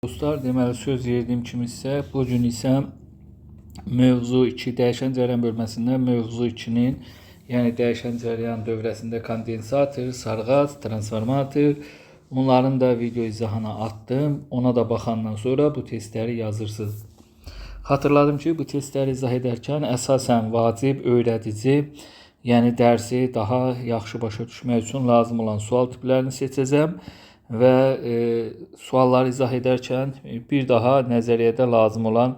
Dostlar, deməli söz verdiyim kimi isə bu gün isə mövzu 2 dəyişən cərəyan bölməsində mövzu 2-nin, yəni dəyişən cərəyan dövrəsində kondensator, sarğac, transformator, onların da video izahına atdım. Ona da baxandan sonra bu testləri yazırsınız. Xatırladım ki, bu testləri izah edərkən əsasən vacib, öyrədici, yəni dərsi daha yaxşı başa düşmək üçün lazım olan sual tiplərini seçəcəm və sualları izah edərkən bir daha nəzəriyyədə lazım olan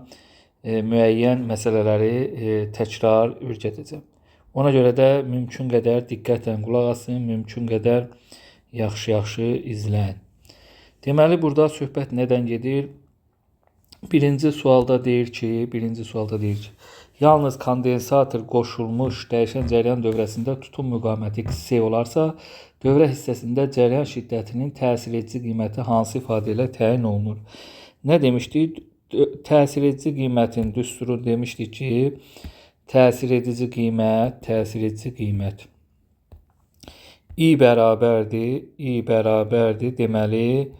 müəyyən məsələləri təkrar öyrədəcəm. Ona görə də mümkün qədər diqqətlə qulaq asın, mümkün qədər yaxşı izləyin. Deməli, burada söhbət nədən gedir? Birinci sualda deyir ki, yalnız kondensator qoşulmuş dəyişən cərəyan dövrəsində tutum müqaməti XC olarsa, dövrə hissəsində cərəyan şiddətinin təsir edici qiyməti hansı ifadə ilə təyin olunur? Nə demişdik? Təsir edici qiymətin düsturu demişdik ki, təsir edici qiymət I bərabərdir, deməli,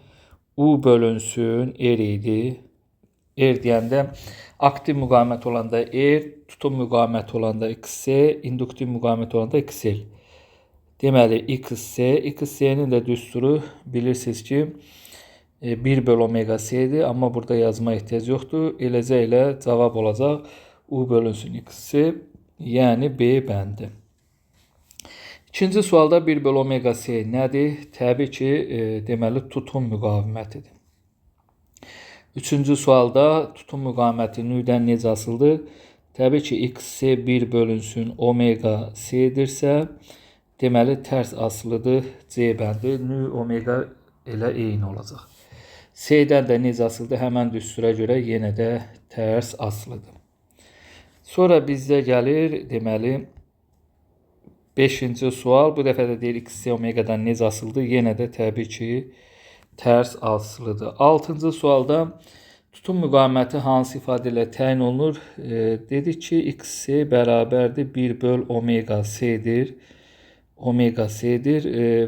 U bölünsün R idi. R deyəndə aktiv müqavimət olanda R, tutum müqavimət olanda XC, induktiv müqavimət olanda XL. Deməli, XC-nin də düsturu bilirsiniz ki, 1 bölü omega C-dir, amma burada yazma ehtiyac yoxdur. Eləcə ilə cavab olacaq U bölünsün XC, yəni B bəndi. İkinci sualda 1 bölü omega C nədir? Təbii ki, deməli, tutum müqavimətidir. Üçüncü sualda tutum müqaviməti nüvdən necə asıldır? Təbii ki, XC 1 bölünsün omega C-dirsə, deməli, tərs asılıdır C bəndi. Nüv omega ilə eyni olacaq. C-dən də necə asılıdır? Həmən düstura görə yenə də tərs asılıdır. Sonra bizdə gəlir, deməli, 5-ci sual. Bu dəfə də deyir XC omegadan necə asılıdır? Yenə də təbii ki, tərs asılıdır. 6-cı sualda tutum müqaviməti hansı ifadə ilə təyin olunur? Dedik ki, XC bərabərdir 1 böl omega C-dir.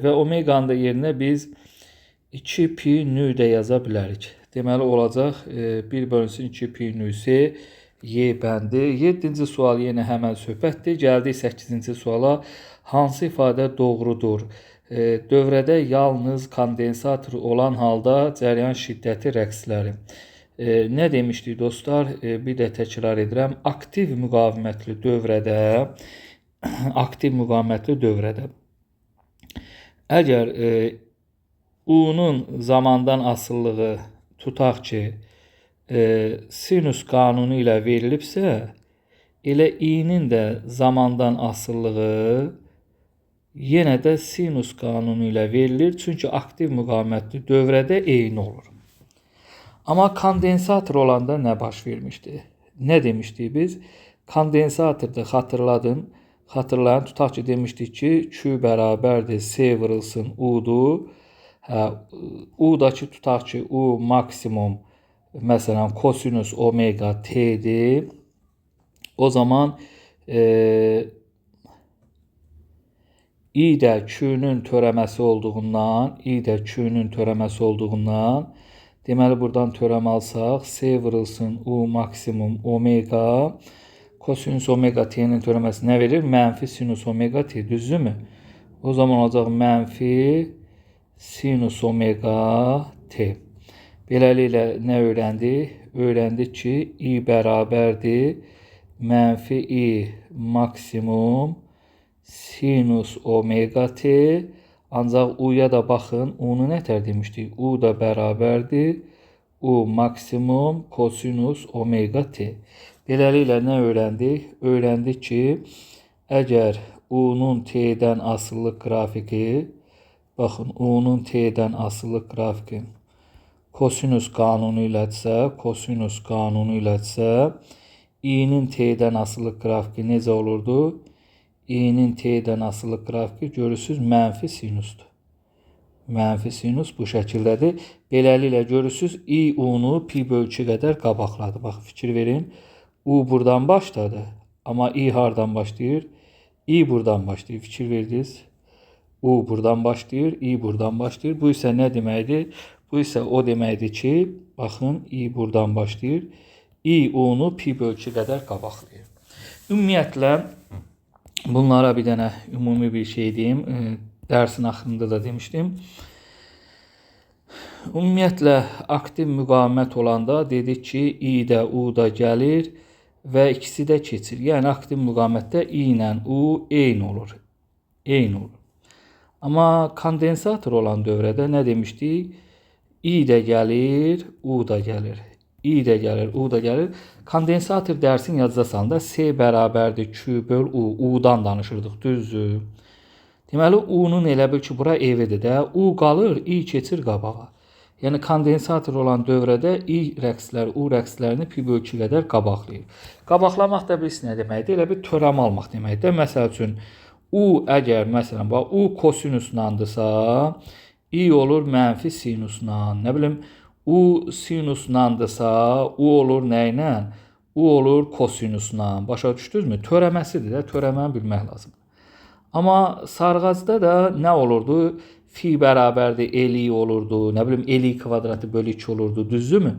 Və omeganın da yerinə biz 2 pi nü də yaza bilərik. Deməli, olacaq 1 bölünsün 2 pi nü C, Y bəndi. 7-ci sual yenə həmən söhbətdir. Gəldik 8-ci suala. Hansı ifadə doğrudur? Dövrədə yalnız kondensator olan halda cərəyan şiddəti rəqsləri. Nə demişdik dostlar? Bir də təkrar edirəm. Aktiv müqavimətli dövrədə əgər U-nun zamandan asılılığı tutaq ki, sinus qanunu ilə verilibsə, elə I-nin də zamandan asılılığı yenə də sinus qanunu ilə verilir. Çünki aktiv müqavimətli dövrədə eyni olur. Amma kondensator olanda nə baş vermişdi? Nə demişdik biz? Kondensatorda xatırlayın, tutaq ki, demişdik ki, Q bərabərdir, C vurulsun U-dur. U-dakı tutaq ki, U maksimum, məsələn, kosinus omega T-dir. O zaman I də Q-nün törəməsi olduğundan, deməli, buradan törəmə alsaq, C vurulsun U maksimum omega, kosinus omega T-nin törəməsi nə verir? Mənfi sinus omega T, düzdürmü? O zaman olacaq mənfi sinus omega T. Beləliklə nə öyrəndik? Öyrəndik ki, I bərabərdir mənfi I maksimum sinus omega T. Ancaq U-ya da baxın, U-nu nətər demişdik? U da bərabərdir U maksimum kosinus omega T. Beləliklə nə öyrəndik? Öyrəndik ki, əgər U-nun T-dən asılılıq qrafiki, baxın, U-nun T-dən asılılıq qrafiki kosinus qanunu ilədirsə, I-nin T-dən asılılıq qrafiki necə olurdu? I-nin T-dən asılılıq qrafiki görürsünüz mənfi sinusdur. Mənfi sinus bu şəkildədir. Beləliklə görürsünüz I U-nu pi bölü 2 qədər qabaqladı. Bax, fikir verin. U buradan başladı. Amma I hardan başlayır? I buradan başlayır. Fikir verdiniz. U buradan başlayır, I buradan başlayır. Bu isə nə deməkdir? Bu isə o deməkdir ki, baxın, i buradan başlayır. i u-nu pi bölü 2 qədər qabaqlayır. Ümumiyyətlə, bunlara bir dənə ümumi bir şey deyim. Dərsin axırında da demişdim. Ümumiyyətlə, aktiv müqavimət olanda dedik ki, i də u da gəlir və ikisi də keçir. Yəni, aktiv müqavimətdə i ilə u eyni olur. Eyni olur. Amma kondensator olan dövrədə nə demişdik? i də gəlir, u da gəlir. i də gəlir, u da gəlir. Kondensator dərsin yazıda salında S bərabərdir Q böl U. U-dan danışırdıq, düzdür. Deməli, U-nun elə bil ki, bura evidir də. U qalır, i keçir qabağa. Yəni, kondensator olan dövrədə i rəqsləri, U rəqslərini pi böl 2 qədər qabaqlayır. Qabaqlamaq da bilirsin nə deməkdir? Elə bir törəm almaq deməkdir. Məsəl üçün, U əgər, məsələn, U kosinuslandırsa, i olur mənfi sinusla. Nə bilim, U sinuslandırsa, U olur nə ilə? U olur kosinusla. Başa düşdünüzmü? Törəməsidir də, törəməni bilmək lazımdır. Amma sarğacda da nə olurdu? Fi bərabərdir, eli olurdu. Nə bilim, eli kvadratı bölü 2 olurdu. Düzdürmü?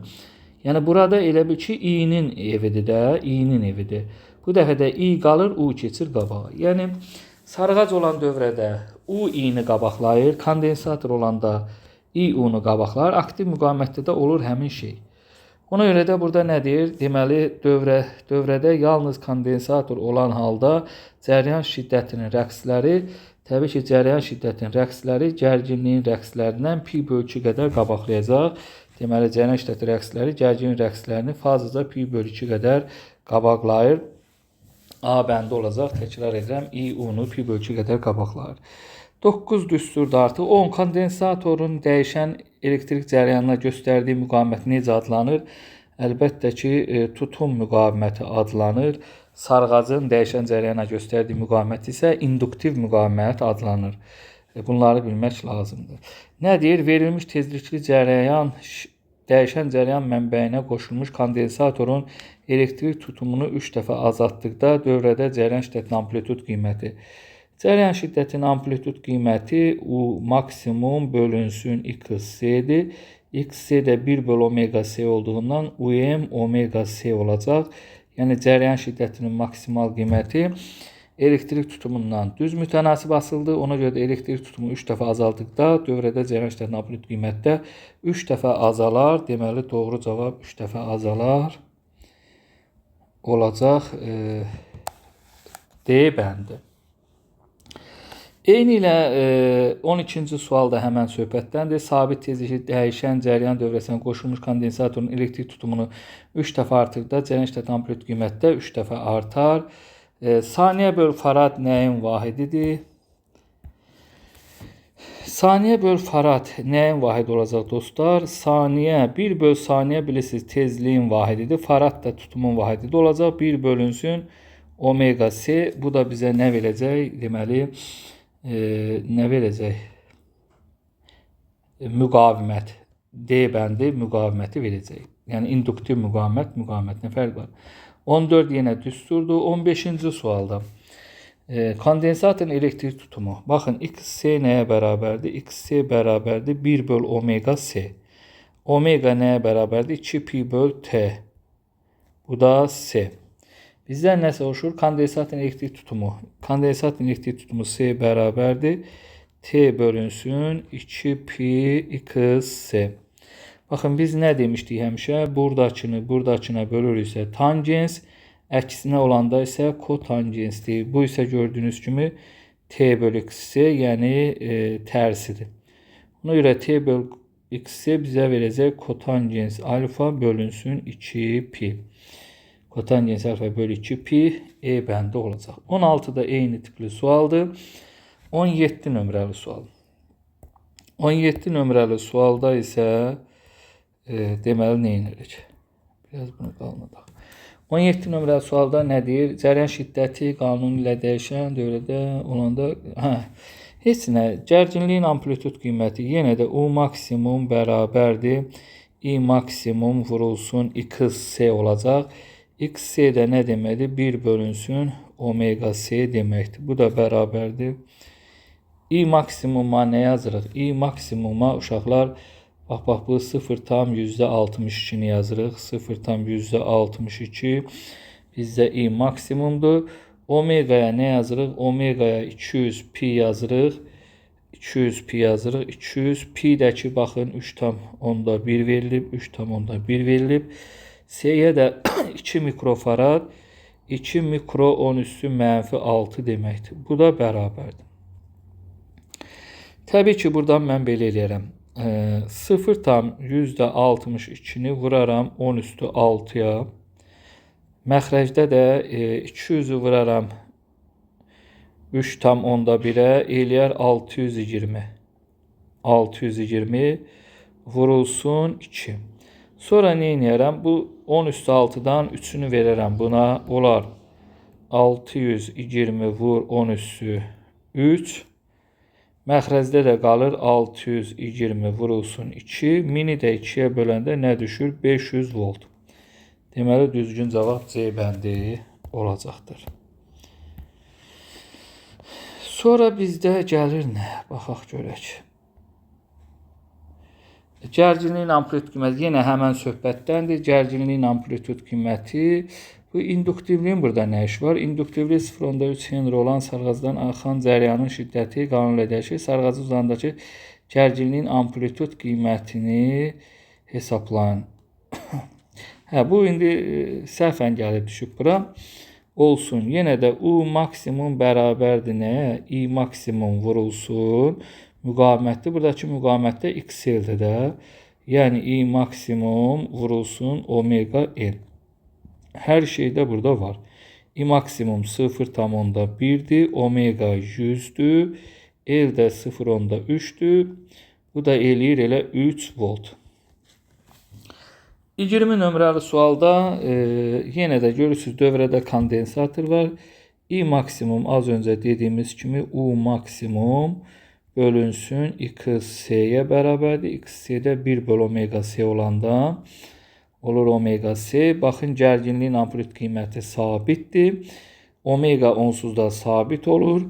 Yəni, burada elə bil ki, i-nin evidir də, i-nin evidir. Bu dəfə də i qalır, u keçir qabağa. Yəni, sarğac olan dövrədə u i-ni qabaqlayır, kondensator olanda i u-nu qabaqlayır, aktiv müqavimətdə də olur həmin şey. Ona görə də burada nə deyir? Deməli, dövrədə yalnız kondensator olan halda cəryan şiddətinin rəqsləri, təbii ki, cəryan şiddətinin rəqsləri gərginliyin rəqslərindən pi bölü 2 qədər qabaqlayacaq. Deməli, cəryan şiddəti rəqsləri gərginliyin rəqslərini fazlaca pi bölü 2 qədər qabaqlayır. A bəndə olacaq, təkrar edirəm, i u-nu pi bölü 2 qədər qabaqlayır. 9 düsturda artıq 10 kondensatorun dəyişən elektrik cəryanına göstərdiyi müqavimət necə adlanır? Əlbəttə ki, tutum müqaviməti adlanır. Sarğacın dəyişən cəryana göstərdiyi müqavimət isə induktiv müqavimət adlanır. Bunları bilmək lazımdır. Nə deyir? Verilmiş tezlikli cəryan dəyişən cəryan mənbəyinə qoşulmuş kondensatorun elektrik tutumunu 3 dəfə azaltdıqda dövrədə cəryan şiddətinin amplitud qiyməti. Cəryan şiddətinin amplitud qiyməti U maksimum bölünsün XC-dir. XC də 1 bölü omega C olduğundan UM omega C olacaq. Yəni, cəryan şiddətinin maksimal qiyməti elektrik tutumundan düz mütənasib asıldı. Ona görə də elektrik tutumu 3 dəfə azaldıqda dövrədə cəryan şiddətinin amplitud qiymətdə 3 dəfə azalar. Deməli, doğru cavab 3 dəfə azalar olacaq D bəndi. Eyni ilə 12-ci sualda həmən söhbətdəndir. Sabit tezlikli dəyişən cəryan dövrəsinə qoşulmuş kondensatorun elektrik tutumunu 3 dəfə artırdıqda cəryan şiddəti amplitud qiymətdə 3 dəfə artar. Saniyə bölü farad nəyin vahididir? Saniyə bölü farad nəyin vahidi olacaq dostlar? Saniyə, 1 bölü saniyə bilirsiniz tezliyin vahididir. Farad da tutumun vahidi olacaq. 1 bölünsün omega C. Bu da bizə nə verəcək? Deməli, nə verəcək? Müqavimət. D bəndi müqaviməti verəcək. Yəni, induktiv müqavimət, müqavimətinə fərq var. 14 yenə düsturdur. 15-ci sualda. Kondensatorun elektrik tutumu. Baxın, XC nəyə bərabərdir? XC bərabərdir 1 bölü omega C. Omega nəyə bərabərdir? 2 pi bölü T. Bu da C. Bizdən nə soruşur? Kondensatorun elektrik tutumu. Kondensatorun elektrik tutumu C bərabərdir. T bölünsün 2 pi x C. Baxın, biz nə demişdik həmişə? Buradakını bölürüksə tangens, əksinə olanda isə kotangensdir. Bu isə gördüyünüz kimi T bölü xC, yəni tərsidir. Ona görə T bölü xC bizə verəcək kotangens alfa bölünsün 2 pi. Kotangens alfa bölü 2 pi E bəndi olacaq. 16-da eyni tipli sualdır. 17 nömrəli sual. 17 nömrəli sualda isə deməli nə edirik? Biraz bunu qalmadaq. 17 nömrəli sualda nə deyir? Cəryan şiddəti qanun ilə dəyişən dövrədə olanda heç nə. Gərginliyin amplitud qiyməti yenə də U maksimum bərabərdir. I maksimum vurulsun XC olacaq. XC də nə deməkdir? 1 bölünsün omega C deməkdir. Bu da bərabərdir. I maksimuma nə yazırıq? I maksimuma uşaqlar Bax bu 0,62-ni yazırıq. 0,62 bizdə i maksimumdur. Omegaya nə yazırıq? Omegaya 200 pi yazırıq. 200 pi yazırıq. 200 pi'dəki baxın 3,1 verilib. 3,1 verilib. S'yə də 2 mikrofarad. 2 mikro 10 üstü -6 deməkdir. Bu da bərabərdir. Təbii ki, buradan mən belə eləyərəm. 0,62'ni vuraram 10 üstü 6'ya. Məxrəcdə də 200'ü vuraram 3,1'ə, eləyər 620. 620 vurulsun 2. Sonra nə edərəm? Bu 10 üstü 6'dan 3'ünü verərəm buna. Olar 620 vur 10 üstü 3. Məxrəcdə də qalır 620 vurulsun 2. Mini də 2'yə böləndə nə düşür? 500 volt. Deməli, düzgün cavab C bəndi olacaqdır. Sonra bizdə gəlir nə? Baxaq görək. Gərginliyin amplitud qiyməti yenə həmən söhbətdəndir. Gərginliyin amplitud qiyməti. Bu induktivliyin burada nə iş var? İnduktivlik 0,3 Henry olan sarğacdan axan cəryanın şiddəti qanun edir ki, sarğacı uzağındakı gərginliyin amplitud qiymətini hesablayın. Bu indi səhvən gəlib düşüb bura. Olsun. Yenə də U maksimum bərabərdir nəyə? I maksimum vurulsun. Müqavimətdir. Buradakı müqavimətdə XL-dir də. Yəni I maksimum vurulsun omega L. Hər şey də burada var. I maksimum 0,1'dir. Omega 100'dür. L də 0,3'dür. Bu da eləyir elə 3 volt. 20 nömrəli sualda yenə də görürsünüz dövrədə kondensator var. I maksimum az öncə dediyimiz kimi U maksimum bölünsün XC-yə bərabərdir. XC-də 1 bölü omega C olanda olur omega C. Baxın, gərginliyin amplitud qiyməti sabitdir. Omega onsuz da sabit olur.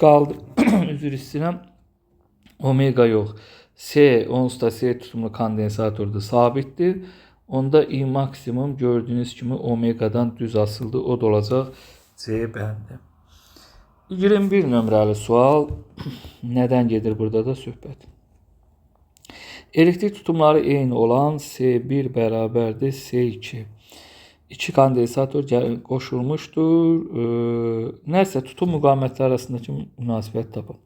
Qaldı, üzr istəyirəm. Omega yox. C, onsuz da C tutumlu kondensatordur, sabitdir. Onda I maksimum gördüyünüz kimi omegadan düz asıldı. O da olacaq C bəndi. 21 nömrəli sual. Nədən gedir burada da söhbət? Elektrik tutumları eyni olan C1 bərabərdir C2. İki kondensator qoşulmuşdur. Nəsə tutum müqavimətləri arasındakı münasibət tapın.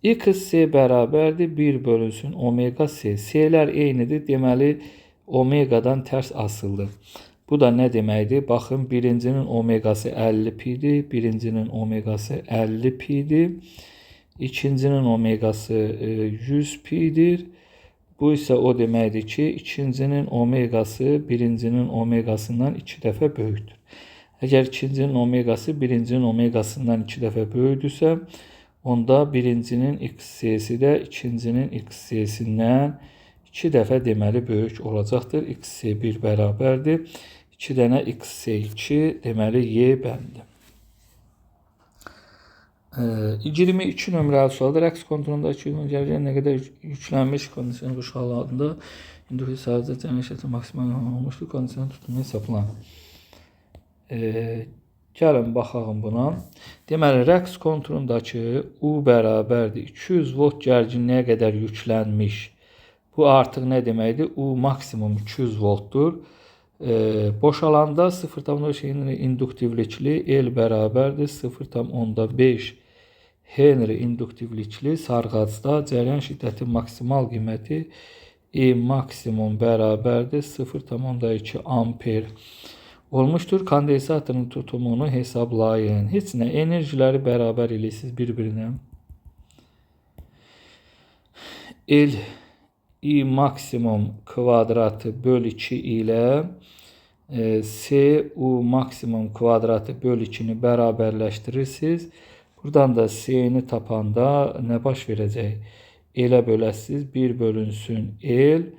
XC bərabərdir 1 bölünsün omega C. C'lər eynidir. Deməli, omegadan tərs asıldı. Bu da nə deməkdir? Baxın, birincinin omegası 50 pi'dir. Birincinin omegası 50 pi'dir. İkincinin omegası 100 pi'dir. Bu isə o deməkdir ki, ikincinin omegası birincinin omegasından 2 dəfə böyükdür. Əgər ikincinin omegası birincinin omegasından 2 dəfə böyükdürsə, onda birincinin XC-si də ikincinin XC-sindən 2 dəfə deməli böyük olacaqdır. XC1 bərabərdir 2 dənə XC2, deməli Y bəndi. 22 nömrəli sualda rəqs kontrolundakı gələcək nə qədər yüklənmiş kondisyon quşaqlarında induktiv sadəcə cəmiyyətə maksimal olmuşdur. Kondisyon tutumu hesablanır. Gəlin baxalım buna. Deməli, rəqs kontrolundakı U bərabərdir 200 volt gərginliyə qədər yüklənmiş. Bu artıq nə deməkdir? U maksimum 200 voltdur. Boşalanda 0,5 Henry induktivlikli L bərabərdir 0,5 Henry induktivlikli sarğacda cəryan şiddəti maksimal qiyməti E maksimum bərabərdir 0,2 amper olmuşdur. Kondensatorun tutumunu hesablayın. Heç nə, enerjiləri bərabər eləyirsiniz bir-birinə. L I maksimum kvadratı böl 2 ilə C U maksimum kvadratı böl 2'ni bərabərləşdirirsiniz. Buradan da C'ni tapanda nə baş verəcək? L-ə böləsiniz 1 bölünsün L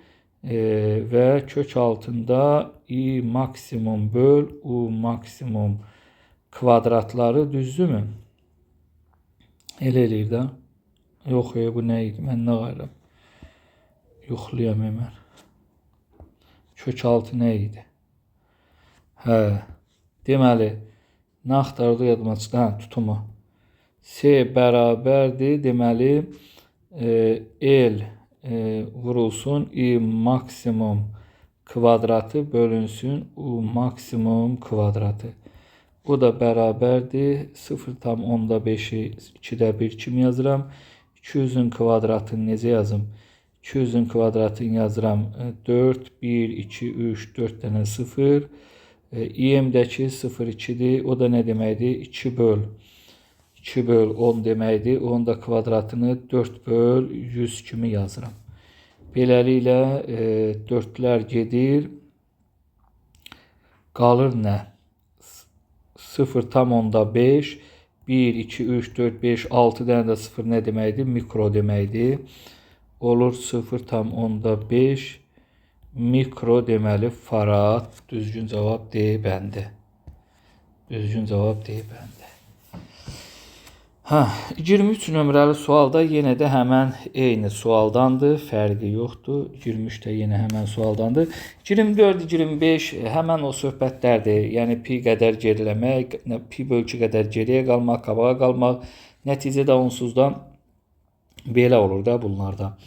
və kök altında I maksimum böl U maksimum kvadratları düzdürmü? Elə eləyir də. Yox, bu nə idi? Mən nə qayıram? Yoxlayam hemen. Kök altı nə idi? Hə. Deməli, nə axtardı yadıma çıxdı? Hə, tutumu. C bərabərdir. Deməli, L vurulsun I maksimum kvadratı bölünsün U maksimum kvadratı. O da bərabərdir. 0,5-i 2-də 1 kimi yazıram. 200-ün kvadratını necə yazım? 200-ün kvadratını yazıram. 4, 1, 2, 3, 4 dənə 0. İyemdəki 0,2'dir. O da nə deməkdir? 2 böl 10 deməkdir. Onun da kvadratını 4 böl 100 kimi yazıram. Beləliklə 4'lər gedir. Qalır nə? 0,5 1, 2, 3, 4, 5, 6 dənə də 0 nə deməkdir? Mikro deməkdir. Olur 0,5 mikro deməli farad. Düzgün cavab D bəndə. Düzgün cavab D bəndə. 23 nömrəli sualda yenə də həmən eyni sualdandır. Fərqi yoxdur. 23 də yenə həmən sualdandır. 24, 25 həmən o söhbətlərdir. Yəni pi qədər geriləmək, pi bölgü qədər geriyə qalmaq, qabağa qalmaq. Nəticədə onsuzda belə olur da bunlarda.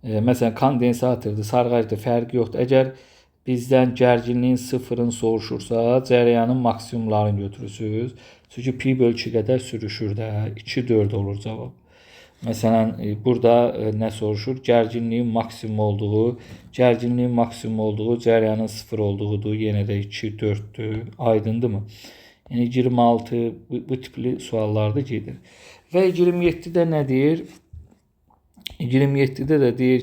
Məsələn, kondensatordur, sarğacdır, fərqi yoxdur. Əgər bizdən gərginliyin sıfırın soruşursa, cərəyanın maksimumlarını götürürsünüz. Çünki pi bölgü qədər sürüşür də. 2, 4 olur cavab. Məsələn, burada nə soruşur? Gərginliyin maksimum olduğu, cərəyanın sıfır olduğudur. Yenə də 2, 4'dür. Aydındır mı? Yəni 26 bu tipli suallarda gedir. Və 27'də nə deyir? 27'də də deyir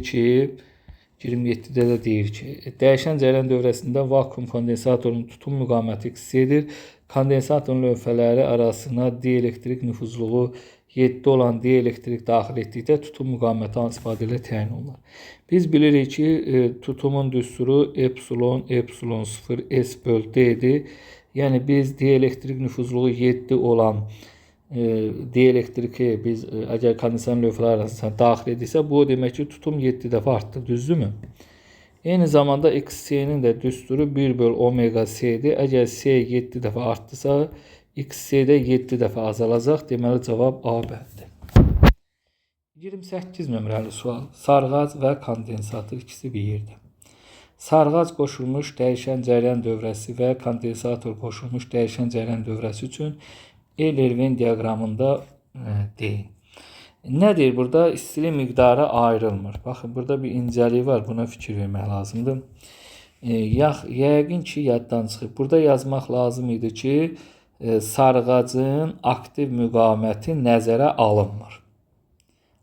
ki, dəyişən cərəyan dövrəsində vakuum kondensatorunun tutum müqaməti x-dir. Kondensatorun lövhələri arasına dielektrik nüfuzluğu 7 olan dielektrik daxil etdikdə tutum müqaməti hansı ifadə ilə təyin olunur? Biz bilirik ki, tutumun düsturu epsilon 0 S böl D'dir. Yəni biz dielektrik nüfuzluğu 7 olan dielektriki biz əgər kondensatorun lövhələri arasına daxil edirsə, bu demək ki, tutum 7 dəfə artdı, düzdürmü? Eyni zamanda XC-nin də düsturu 1 böl omega C-dir. Əgər C 7 dəfə artdısa, XC də 7 dəfə azalacaq. Deməli, cavab A bənddir. 28 nömrəli sual. Sarğac və kondensator ikisi bir yerdə. Sarğac qoşulmuş dəyişən cərəyan dövrəsi və kondensator qoşulmuş dəyişən cərəyan dövrəsi üçün Euler-Venn diaqramında deyin. Nə deyir burada? İstilik miqdarı ayrılmır. Baxın, burada bir incəlik var. Buna fikir vermək lazımdır. Yəqin ki, yaddan çıxıb. Burada yazmaq lazım idi ki, sarğacın aktiv müqaməti nəzərə alınmır.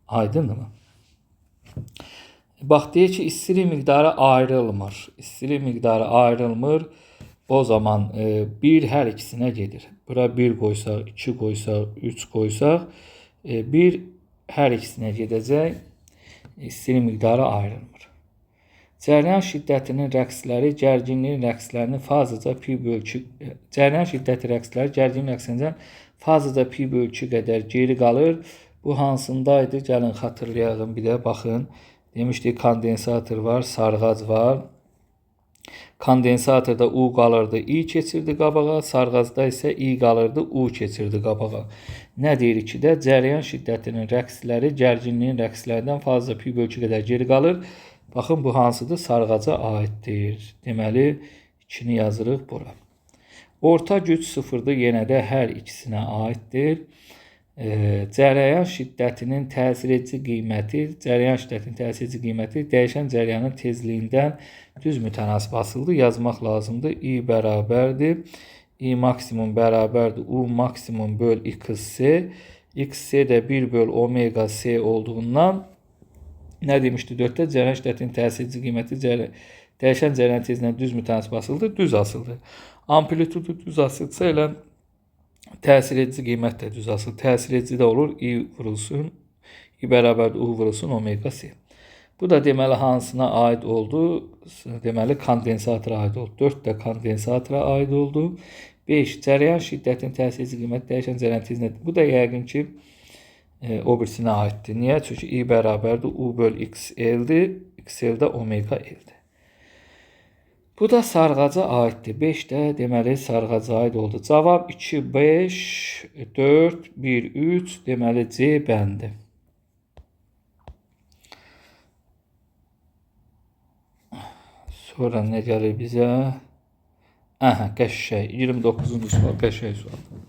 Aydındırmı? Bax, deyir ki, istilik miqdarı ayrılmır. İstilik miqdarı ayrılmır. O zaman bir hər ikisinə gedir. Bura 1 qoysaq, 2 qoysaq, 3 qoysaq, bir hər ikisinə gedəcək. İstilik miqdarı ayrılmır. Cərəyan şiddətinin rəqsləri gərginliyin rəqslərinin fazıca pi bölgü cərəyan şiddəti rəqsləri gərginliyin rəqsindən fazıca pi bölgü qədər geri qalır. Bu hansındaydı? Gəlin xatırlayalım bir də baxın. Demişdik kondensator var, sarğac var. Kondensatorda U qalırdı, I keçirdi qabağa, sarğacda isə I qalırdı, U keçirdi qabağa. Nə deyirik ki də, cərəyan şiddətinin rəqsləri gərginliyin rəqslərdən fazla pi bölgü qədər geri qalır. Baxın, bu hansıdır? Sarğaca aiddir. Deməli, 2-ni yazırıq bura. Orta güc sıfırdır, yenə də hər ikisinə aiddir. Cərəyan şiddətinin təsir edici qiyməti dəyişən cərəyanın tezliyindən düz mütənasib asılıdır. Yazmaq lazımdır. I bərabərdir. I maksimum bərabərdir. U maksimum böl XC. XC də 1 böl omega C olduğundan nə demişdi 4-də? Cərəyan şiddətinin təsir edici qiyməti dəyişən cərəyan tezliyindən düz mütənasib asılıdır. Düz asılıdır. Amplitudu düz asılıdsa elə təsir edici qiymət də düz asılı. Təsir edici də olur. I vurulsun. I bərabərdir. U vurulsun omega C. Bu da deməli hansına aid oldu? Deməli kondensatora aid oldu. 4 də kondensatora aid oldu. 5. Cərəyan şiddətinin təsir edici qiyməti dəyişən cərəyan tezliyindən. Bu da yəqin ki o birisinə aiddir. Niyə? Çünki I bərabərdir. U böl XL-dir. XL-də omega L-dir. Bu da sarğaca aiddir. 5 də deməli sarğaca aid oldu. Cavab 2, 5, 4, 1, 3 deməli C bəndi. Sonra nə gəlir bizə? Aha, qəşəng. 29-cu sual qəşəng sualdır.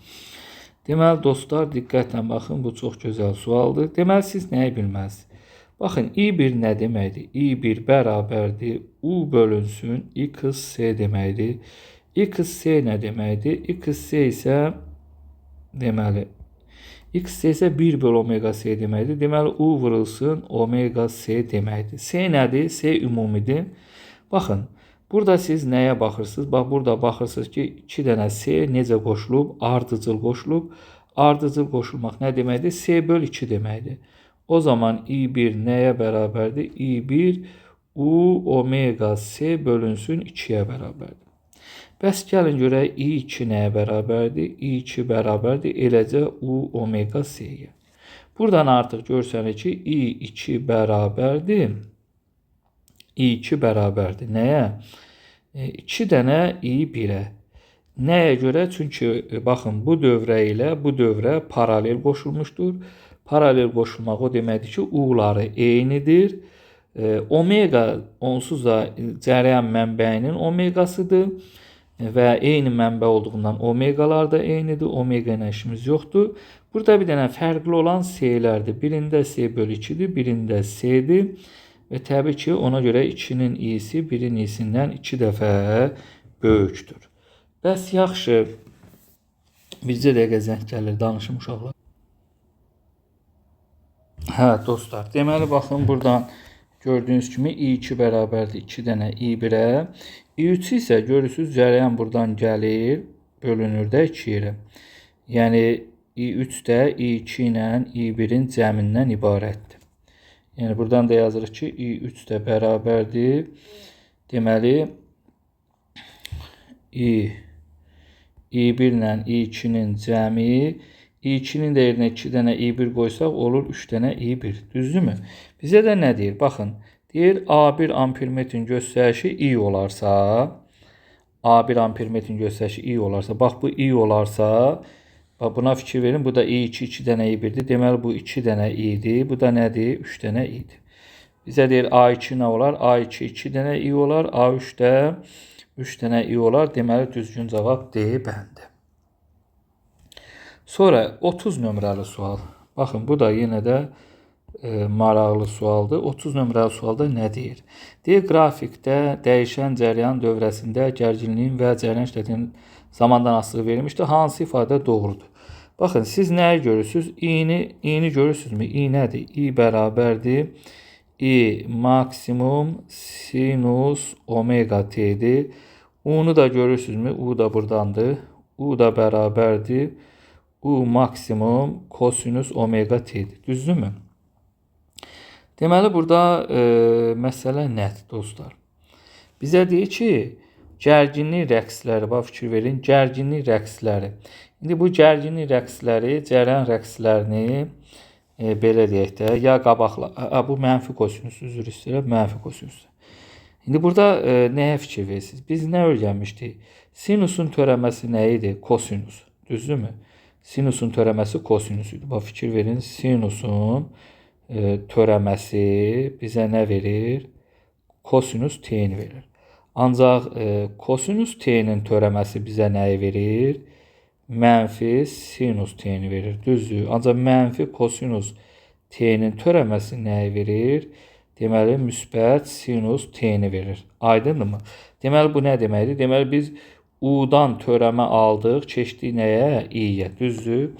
Deməli dostlar, diqqətlə baxın, bu çox gözəl sualdır. Deməli siz nəyi bilməlisiniz? Baxın, i1 nə deməkdir? i1 bərabərdir u bölünsün xc deməkdir. xc nə deməkdir? xc isə deməli xc isə 1 bölü omega c deməkdir. Deməli u vurulsun omega c deməkdir. C nədir? C ümumidir. Baxın, burada siz nəyə baxırsınız? Bax, burada baxırsınız ki, 2 dənə C necə qoşulub? Ardıcıl qoşulub. Ardıcıl qoşulmaq nə deməkdir? C böl 2 deməkdir. O zaman i1 nəyə bərabərdir? i1 u omega c bölünsün 2-yə bərabərdir. Bəs gəlin görək i2 nəyə bərabərdir? i2 bərabərdir eləcə u omega c-yə. Buradan artıq görsənir ki, i2 bərabərdir. i2 bərabərdir. Nəyə? 2 dənə i1-ə. Nəyə görə? Çünki baxın, bu dövrə ilə bu dövrə paralel qoşulmuşdur. Paralel qoşulmaq o deməkdir ki, u-ları eynidir. Omega onsuz da cərəyan mənbəyinin omegasıdır və eyni mənbə olduğundan omegalar da eynidir. Omega ilə işimiz yoxdur. Burada bir dənə fərqli olan c-lərdir. Birində c bölü 2-dir, birində c-dir. Və təbii ki, ona görə 2-nin i'si 1-in i'sindən 2 dəfə böyükdür. Bəs yaxşı, bircə dəqiqə zəng gəlir, danışım uşaqlar. Hə, dostlar, deməli, baxın, buradan gördüyünüz kimi i2 bərabərdir 2 dənə i1-ə. i3 isə görürsünüz, cərəyan buradan gəlir, bölünür də 2-yə. Yəni, i3 də i2 ilə i1-in cəmindən ibarətdir. Yəni, buradan da yazırıq ki, i3 də bərabərdir. Deməli, i1 ilə i2-nin cəmi, i2-nin də yerinə 2 dənə i1 qoysaq, olur 3 dənə i1. Düzdürmü? Bizə də nə deyir? Baxın, deyir A1 ampermetrin göstərişi i olarsa, A1 ampermetrin göstərişi i olarsa, bax bu i olarsa, bax buna fikir verin, bu da i2 2 dənə i1-dir. Deməli, bu 2 dənə i-dir. Bu da nədir? 3 dənə i-dir. Bizə deyir A2 nə olar? A2 2 dənə i olar, A3 də 3 dənə i olar. Deməli, düzgün cavab D bəndi. Sonra 30 nömrəli sual. Baxın, bu da yenə də maraqlı sualdır. 30 nömrəli sualda nə deyir? Deyir, qrafikdə dəyişən cərəyan dövrəsində gərginliyin və cərəyan şiddətinin zamandan asılı verilmişdir. Hansı ifadə doğrudur? Baxın, siz nəyi görürsünüz? İ'ni görürsünüzmü? I nədir? I bərabərdir. I maksimum sinus omega t'dir. U'nu da görürsünüzmü? U da buradandır. U da bərabərdir. U maksimum kosinus omega t'dir. Düzdürmü? Deməli, burada məsələ nədir, dostlar? Bizə deyir ki, gərginlik rəqsləri, bax fikir verin, gərginlik rəqsləri. İndi bu gərginlik rəqsləri, cərəyan rəqslərini belə deyək də, ya qabaqla, bu mənfi kosinus, üzr istəyirəm, mənfi kosinus. İndi burada nəyə fikir verirsiniz? Biz nə öyrənmişdik? Sinusun törəməsi nə idi? Kosinus. Düzdürmü? Sinusun törəməsi kosinus idi. Bax, fikir verin, sinusun törəməsi bizə nə verir? Kosinus t'ni verir. Ancaq kosinus t'nin törəməsi bizə nəyi verir? Mənfi sinus t'ni verir. Düzdür. Ancaq mənfi kosinus t'nin törəməsi nəyi verir? Deməli, müsbət sinus t'ni verir. Aydındırmı? Deməli, bu nə deməkdir? Deməli, biz U-dan törəmə aldıq, keçdik nəyə? İ'yə. Düzdür.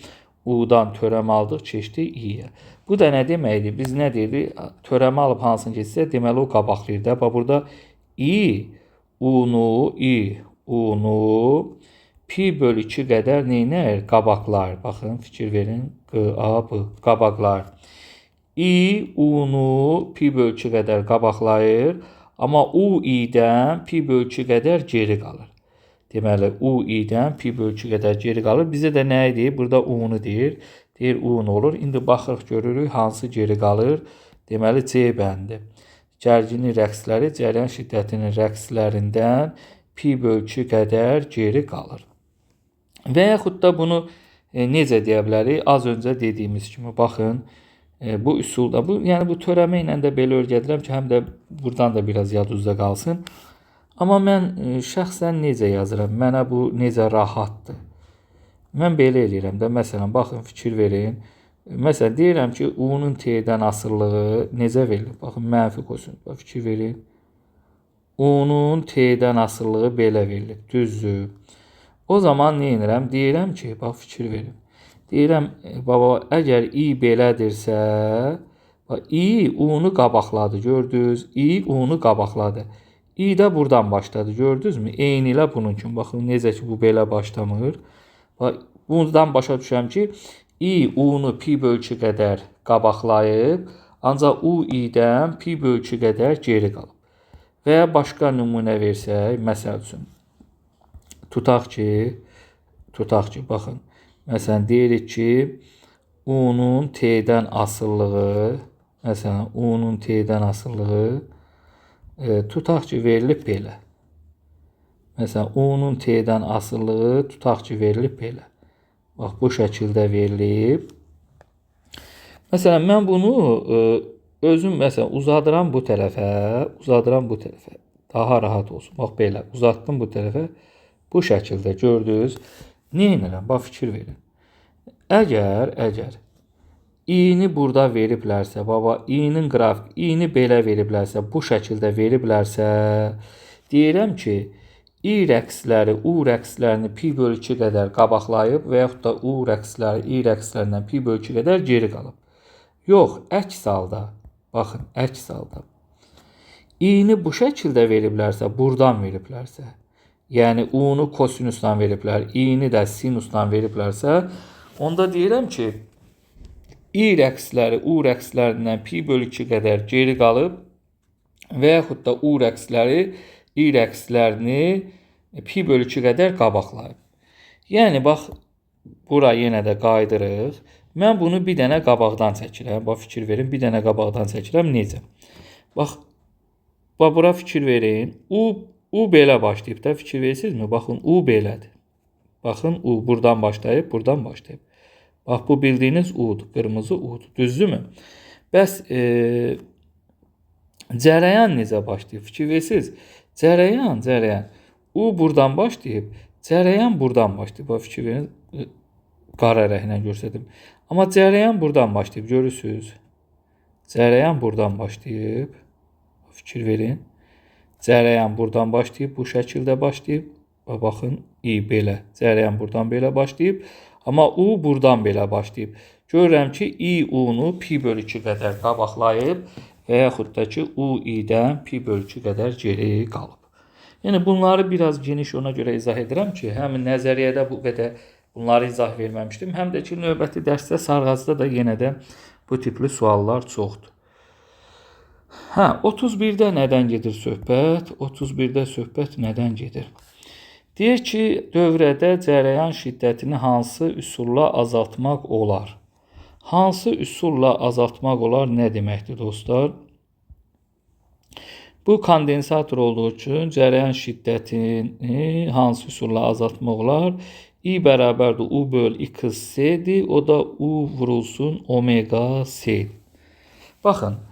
U-dan törəmə aldıq, keçdik İ'yə. Bu da nə deməkdir? Biz nə deyirdik? Törəmə alıb hansını keçsə, deməli o qabaqlayır da. Bax, burada i, u-nu pi bölü 2 qədər neynər? Qabaqlar. Baxın, fikir verin. Q-A-B, qabaqlar. I, u-nu pi bölü 2 qədər qabaqlayır. Amma u-i-dən pi bölü 2 qədər geri qalır. Deməli, u-i-dən pi bölü 2 qədər geri qalır. Bizə də nə deyir? Burada u-nu deyir. Deyir, u-nu olur. İndi baxırıq, görürük, hansı geri qalır? Deməli, C bəndi. gərginlik rəqsləri cəryan şiddətinin rəqslərindən pi bölgü qədər geri qalır. Və yaxud da bunu necə deyə bilərik? Az öncə dediyimiz kimi baxın, bu üsulda, yəni bu törəmə ilə də belə öyrədirəm ki, həm də buradan da biraz yadınızda qalsın. Amma mən şəxsən necə yazıram? Mənə bu necə rahatdır? Mən belə eləyirəm də, məsələn, baxın, fikir verin. Məsələn, deyirəm ki, U-nun T-dən asılılığı necə verilir? Baxın, mənfi qoysun. Fikir verin. U-nun T-dən asılılığı belə verilir. Düzdür. O zaman nə edirəm? Deyirəm ki, bax, fikir verin. Deyirəm, baba, əgər i belədirsə, i U-nu qabaqladı, gördünüz? I U-nu qabaqladı. I də buradan başladı, gördünüzmü? Eyni ilə bunun kimi. Baxın, necə ki, bu belə başlamır. Bundan başa düşürəm ki, i U-nu pi bölgü qədər qabaqlayıb, ancaq u i-dən pi bölgü qədər geri qalıb. Və ya başqa nümunə versək, məsəl üçün, tutaq ki, baxın, məsələn, deyirik ki, U-nun T-dən asılılığı, məsələn, U-nun T-dən asılılığı, tutaq ki, verilib belə. Məsələn, U-nun T-dən asılılığı, tutaq ki, verilib belə. Bax, bu şəkildə verilib. Məsələn, mən bunu özüm, məsələn, uzadıram bu tərəfə, daha rahat olsun. Bax, belə, uzatdım bu tərəfə, bu şəkildə gördünüz. Nə edirəm? Bax, fikir verin. Əgər i-ni burada veriblərsə, baba, i-nin qrafik, i-ni belə veriblərsə, bu şəkildə veriblərsə, deyirəm ki, i rəqsləri, u rəqslərini pi bölgü qədər qabaqlayıb və yaxud da u rəqsləri, i rəqslərindən pi bölgü qədər geri qalıb. Yox, əks halda, baxın, əks halda, i-ni bu şəkildə veriblərsə, buradan veriblərsə, yəni u-nu kosinusdan veriblər, i-ni də sinusdan veriblərsə, onda deyirəm ki, i rəqsləri u rəqslərindən pi bölgü qədər geri qalıb və yaxud da u rəqsləri i rəqslərini pi bölgü qədər qabaqlayıb. Yəni, bax, bura yenə də qaydırıq. Mən bunu bir dənə qabaqdan çəkirəm. Bax, fikir verin, bir dənə qabaqdan çəkirəm. Necə? Bax, bura fikir verin. U belə başlayıb da, fikir verirsinizmi? Baxın, U belədir. Baxın, U buradan başlayıb, buradan başlayıb. Bax, bu bildiyiniz U-dur, qırmızı U-dur. Düzdürmü? Bəs cərəyan necə başlayıb? Fikir verirsiniz? Cərəyan. U buradan başlayıb, cərəyan buradan başlayıb. Bax, fikir verin, qara rənglə göstərdim. Amma cərəyan buradan başlayıb, görürsünüz? Cərəyan buradan başlayıb. Fikir verin. Cərəyan buradan başlayıb, bu şəkildə başlayıb. Baxın, i belə. Cərəyan buradan belə başlayıb. Amma u buradan belə başlayıb. Görürəm ki, i u-nu pi bölgü qədər qabaqlayıb və yaxud da ki, u i-dən pi bölgü qədər geri qalıb. Yəni, bunları biraz geniş ona görə izah edirəm ki, həm nəzəriyyədə bu qədər bunları izah verməmişdim, həm də ki, növbəti dərsdə sarğazda da yenə də bu tipli suallar çoxdur. 31-də nədən gedir söhbət? 31-də söhbət nədən gedir? Deyir ki, dövrədə cərəyan şiddətini hansı üsulla azaltmaq olar? Hansı üsulla azaltmaq olar nə deməkdir, dostlar? Bu kondensator olduğu üçün cərəyan şiddətini hansı üsulla azaltmaq olar? I bərabərdir U böl XC-dir, o da U vurulsun omega C. Baxın,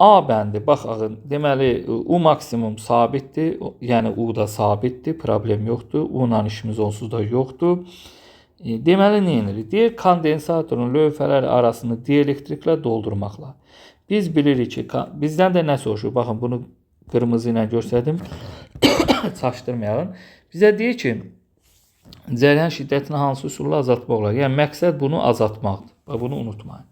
A bəndi, baxın, deməli U maksimum sabitdir, yəni U da sabitdir, problem yoxdur, U-la işimiz onsuz da yoxdur. Deməli, nə edilir? Deyir, kondensatorun lövhələri arasını dielektriklə doldurmaqla. Biz bilirik ki, bizdən də nə soruşur? Baxın, bunu qırmızı ilə göstərdim, çaşdırmayalım. Bizə deyir ki, cərəyan şiddətini hansı üsulla azaltmaq olar? Yəni, məqsəd bunu azaltmaqdır. Bunu unutmayın.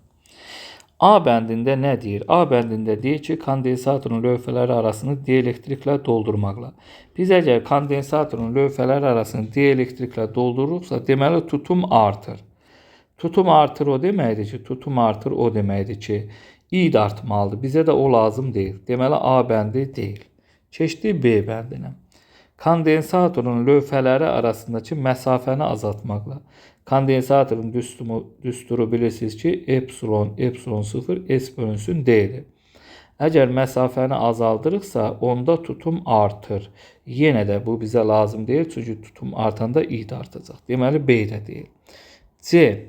A bəndində nə deyir? A bəndində deyir ki, kondensatorun lövhələri arasını dielektriklə doldurmaqla. Biz əgər kondensatorun lövhələri arasını dielektriklə doldururuqsa, deməli tutum artır. Tutum artır o deməkdir ki, i də artmalıdır. Bizə də o lazım deyil. Deməli A bəndi deyil. Keçdi B bəndinə. Kondensatorun lövhələri arasındakı məsafəni azaltmaqla. Kondensatorun düsturu bilirsiniz ki, epsilon 0 S bölünsün D'dir. Əgər məsafəni azaldırıqsa, onda tutum artır. Yenə də bu bizə lazım deyil, çünki tutum artanda i də artacaq. Deməli, B də deyil. C.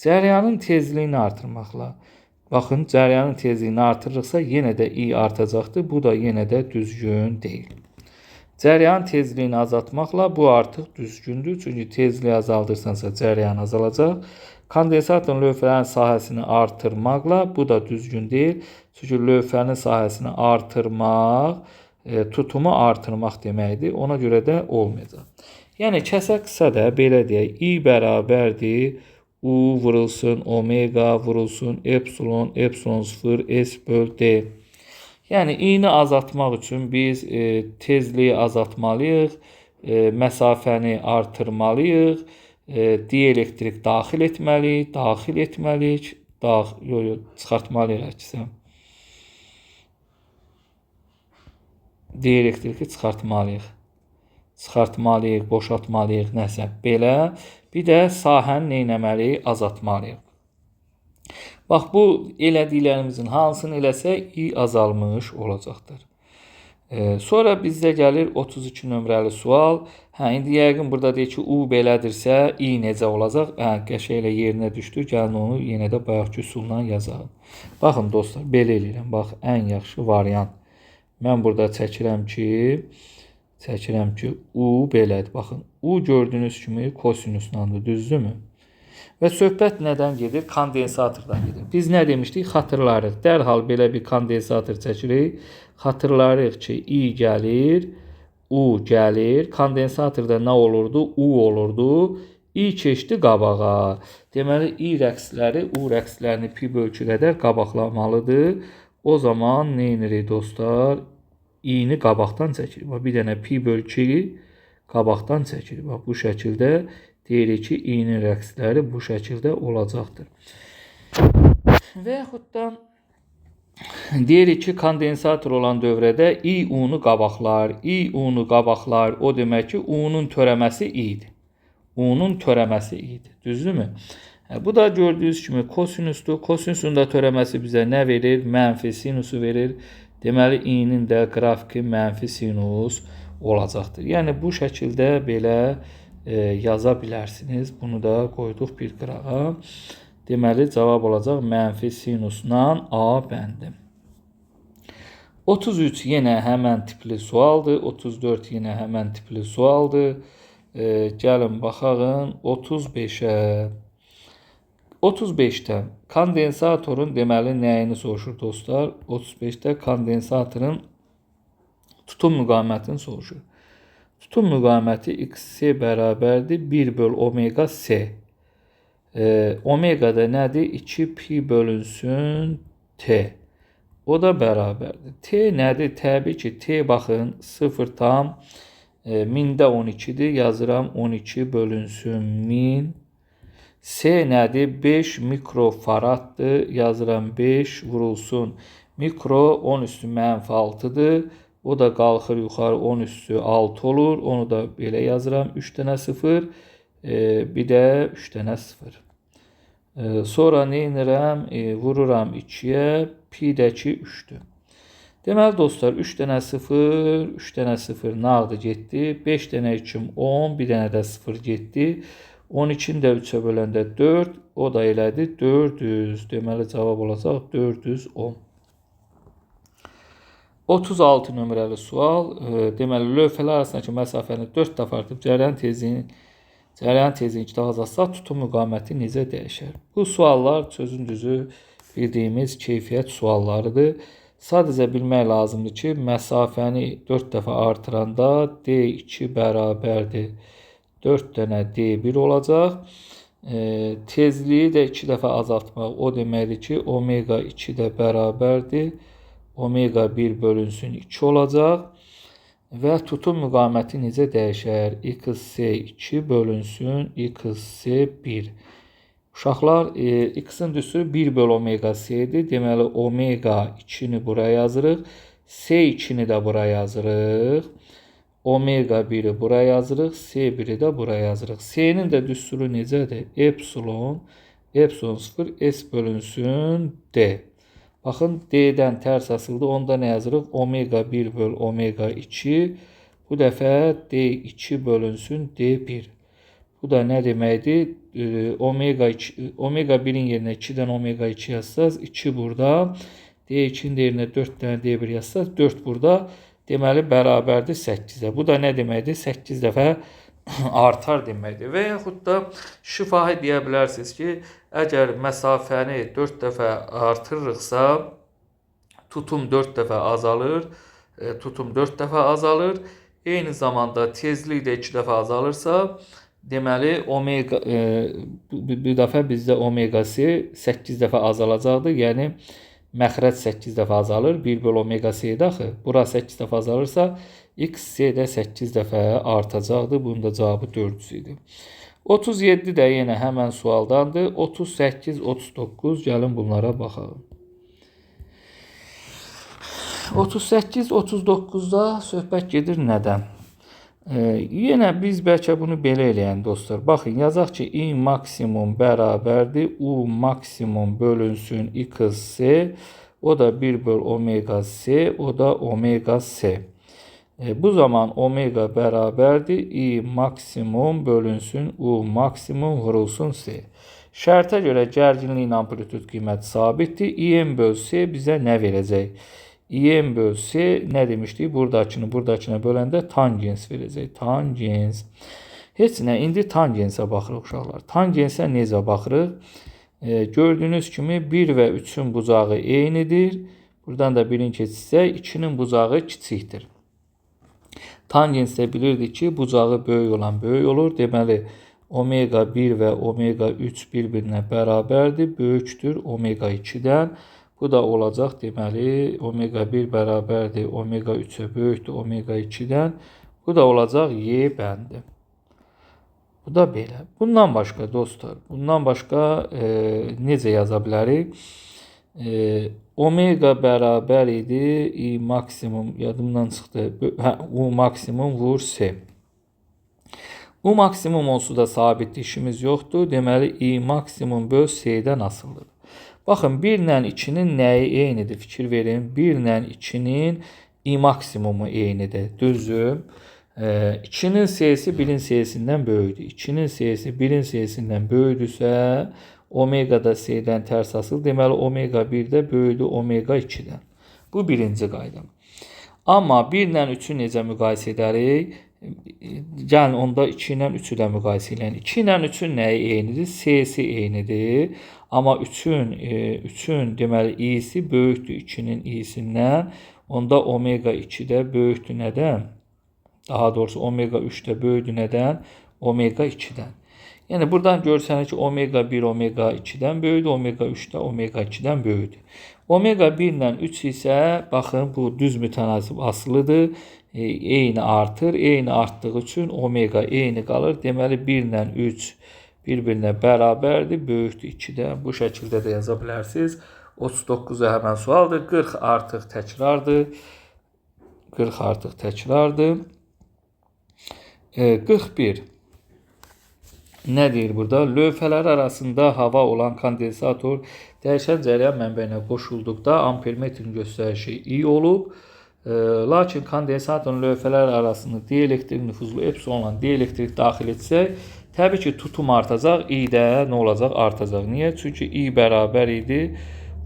Cəryanın tezliyini artırmaqla. Baxın, cəryanın tezliyini artırırıqsa, yenə də i artacaqdır. Bu da yenə də düzgün deyil. Cəryanın tezliyini azaltmaqla bu artıq düzgündür. Çünki tezliyi azaldırsansa cəryan azalacaq. Kondensatorun lövhələrin sahəsini artırmaqla bu da düzgün deyil. Çünki lövhənin sahəsini artırmaq tutumu artırmaq deməkdir. Ona görə də olmayacaq. Yəni kəsə-qısa da belə deyək. I bərabərdir. U vurulsun omega vurulsun epsilon, epsilon 0 S böl D. Yəni i-ni azaltmaq üçün biz tezliyi azaltmalıyıq, məsafəni artırmalıyıq, dielektrik daxil etməliyik, çıxartmalıyıq əksinə. Dielektriki çıxartmalıyıq, boşaltmalıyıq, nəsə belə. Bir də sahəni nə etməliyik? Azaltmalıyıq. Bax, bu elədiklərimizin hansını eləsək, i azalmış olacaqdır. Sonra bizdə gəlir 32 nömrəli sual. İndi yəqin burada deyir ki, u belədirsə, i necə olacaq? Qəşəng elə yerinə düşdü. Gəlin onu yenə də bayaqki üsulla yazalım. Baxın dostlar, belə eləyirəm. Bax, ən yaxşı variant. Mən burada çəkirəm ki, u belədir. Baxın, u gördüyünüz kimi kosinuslandır, düzdürmü? Və söhbət nədən gedir? Kondensatordan gedir. Biz nə demişdik? Xatırlarıq. Dərhal belə bir kondensator çəkirik. Xatırlarıq ki, i gəlir, u gəlir. Kondensatorda nə olurdu? U olurdu. I keçdi qabağa. Deməli, i rəqsləri, u rəqslərini pi böl 2 qədər qabaqlamalıdır. O zaman nə edirik dostlar? i-ni qabaqdan çəkirik. Bir dənə pi böl 2 qabaqdan çəkirik. Bu şəkildə deyirik ki, i-nin rəqsləri bu şəkildə olacaqdır. Və yaxud da deyirik ki, kondensator olan dövrədə i-u-nu qabaqlar. I-u-nu qabaqlar, o demək ki, u-nun törəməsi i-dir. U-nun törəməsi i-dir. Düzdürmü? Bu da gördüyünüz kimi kosinusdur. Kosinusun da törəməsi bizə nə verir? Mənfi sinusu verir. Deməli, i-nin də qrafiki mənfi sinus olacaqdır. Yəni, bu şəkildə belə yaza bilərsiniz. Bunu da qoyduq bir qırağa. Deməli, cavab olacaq mənfi sinusla A bəndi. 33 yenə həmən tipli sualdır. 34 yenə həmən tipli sualdır. Gəlin baxağın 35-ə. 35-də kondensatorun deməli nəyini soruşur dostlar? 35-də kondensatorun tutum müqavimətini soruşur. Tutum müqaviməti x-c bərabərdir 1 böl omega c. Omega da nədir? 2 pi bölünsün t. O da bərabərdir. T nədir? Təbii ki, t baxın 0,1000-də 12-dir. Yazıram 12 bölünsün 1000. C nədir? 5 mikrofaraddır. Yazıram 5 vurulsun. Mikro 10 üstü mənfi 6-dır. O da qalxır yuxarı 10 üstü 6 olur. Onu da belə yazıram. 3 dənə 0. Bir də 3 dənə 0. Sonra nə edirəm? Vururam 2-yə. Pi-dəki 3-dür. Deməli dostlar 3 dənə 0, 3 dənə 0 nağdı getdi. 5 dənə 2 10, bir dənə də 0 getdi. 12-ni də 3-ə böləndə 4, o da elədi 400. Deməli, cavab olacaq 410. 36 nömrəli sual. Deməli, lövhələr arasındakı məsafəni 4 dəfə artıb cəryan tezliyini 2 dəfə azaltsa tutum müqaviməti necə dəyişər? Bu suallar sözün düzü bildiyimiz keyfiyyət suallarıdır. Sadəcə bilmək lazımdır ki, məsafəni 4 dəfə artıranda D2 bərabərdir 4 dənə D1 olacaq. Tezliyi də 2 dəfə azaltmaq o deməkdir ki, omega 2 də bərabərdir. Omega 1 bölünsün 2 olacaq. Və tutum müqaviməti necə dəyişər? XC2 bölünsün XC1. Uşaqlar, x-in düsürü 1 böl omega c-dir. Deməli, omega 2-ni buraya yazırıq. C2-ni də buraya yazırıq. Omega 1-i buraya yazırıq. C1-i də buraya yazırıq. C-nin də düsürü necədir? Epsilon 0 S bölünsün D. Baxın, D-dən tərs asıldı. Onda nə yazırıq? Omega 1 böl omega 2. Bu dəfə D2 bölünsün D1. Bu da nə deməkdir? Omega 2, omega 1'in yerinə 2'dən omega 2 yazsaz 2 burada. D2'nin yerinə 4 dənə D1 yazsaz 4 burada. Deməli, bərabərdir 8-ə. Bu da nə deməkdir? 8 dəfə artar deməkdir. Və yaxud da şifahi deyə bilərsiniz ki, əgər məsafəni 4 dəfə artırırıqsa, tutum 4 dəfə azalır. Tutum 4 dəfə azalır. Eyni zamanda tezlik də 2 dəfə azalırsa, deməli, omega, bu dəfə bizdə omegası 8 dəfə azalacaqdır. Yəni, məxrəc 8 dəfə azalır. 1 böl omega c-də axı. Bura 8 dəfə azalırsa, x-c də 8 dəfə artacaqdır. Bunun da cavabı 400 idi. 37 də yenə həmən sualdandır. 38, 39. Gəlin bunlara baxalım. 38, 39-da söhbət gedir nədən? Yenə biz bəlkə bunu belə eləyən dostlar. Baxın, yazaq ki, i maksimum bərabərdir. U maksimum bölünsün x-c. O da 1 böl omega c. O da omega c. Bu zaman omega bərabərdir. I maksimum bölünsün u maksimum vurulsun c. Şərtə görə gərginliyin amplitud qiyməti sabitdir. İm böl c bizə nə verəcək? İm böl c nə demişdik? Buradakını böləndə tangens verəcək. Tangens. Heç nə, indi tangensə baxırıq uşaqlar. Tangensə necə baxırıq? Gördüyünüz kimi 1 və 3-ün bucağı eynidir. Buradan da 1-in keçsək, 2-nin bucağı kiçikdir. Tangensdə bilirdik ki, bucağı böyük olan böyük olur. Deməli, omega 1 və omega 3 bir-birinə bərabərdir. Böyükdür omega 2-dən. Bu da olacaq, deməli, omega 1 bərabərdir, omega 3-ə böyükdür, omega 2-dən. Bu da olacaq y bəndi. Bu da belə. Bundan başqa dostlar, bundan başqa necə yaza bilərik? Omega bərabər idi, i maksimum, yadımdan çıxdı, u maksimum vur c. U maksimum olsa da sabit işimiz yoxdur. Deməli, i maksimum böl c-dən asılıdır. Baxın, 1 ilə 2-nin nəyi eynidir? Fikir verin. 1 ilə 2-nin i maksimumu eynidir. Düzdür. 2-nin c-si 1-in c-sindən böyükdür. 2-nin c-si 1-in c-sindən böyükdürsə, omega da c-dən tərs asıl. Deməli, omega 1-də böyükdür omega 2-dən. Bu birinci qaydam. Amma 1 ilə 3-ü necə müqayisə edərik? Gəlin, onda 2 ilə 3-ü də müqayisə edək. 2 ilə 3-ün nəyi eynidir? C-si eynidir. Amma 3-ün deməli i-si böyükdür 2-nin i-sindən. Onda omega 2 də böyükdür nədən? Daha doğrusu omega 3 də böyükdür nədən? Omega 2-dən. Yəni buradan görsənir ki, omega 1 omega 2-dən böyükdür, omega 3 də omega 2-dən böyükdür. Omega 1 ilə 3 isə baxın, bu düz mütənasib asılıdır. Eyni artır. Eyni artdığı üçün omega eyni qalır. Deməli 1 ilə 3 bir-birinə bərabərdir, böyükdür 2-dən. Bu şəkildə də yaza bilərsiniz. 39-a həmən sualdır. 40 artıq təkrardır. 40 artıq təkrardır. 41. Nə deyir burada? Lövhələr arasında hava olan kondensator dəyişən cəryan mənbəyinə qoşulduqda ampermetrin göstərişi i olub. Lakin kondensatorun lövhələr arasında dielektrik nüfuzlu epsilonla dielektrik daxil etsək, təbii ki, tutum artacaq, i də nə olacaq? Artacaq. Niyə? Çünki i bərabər idi,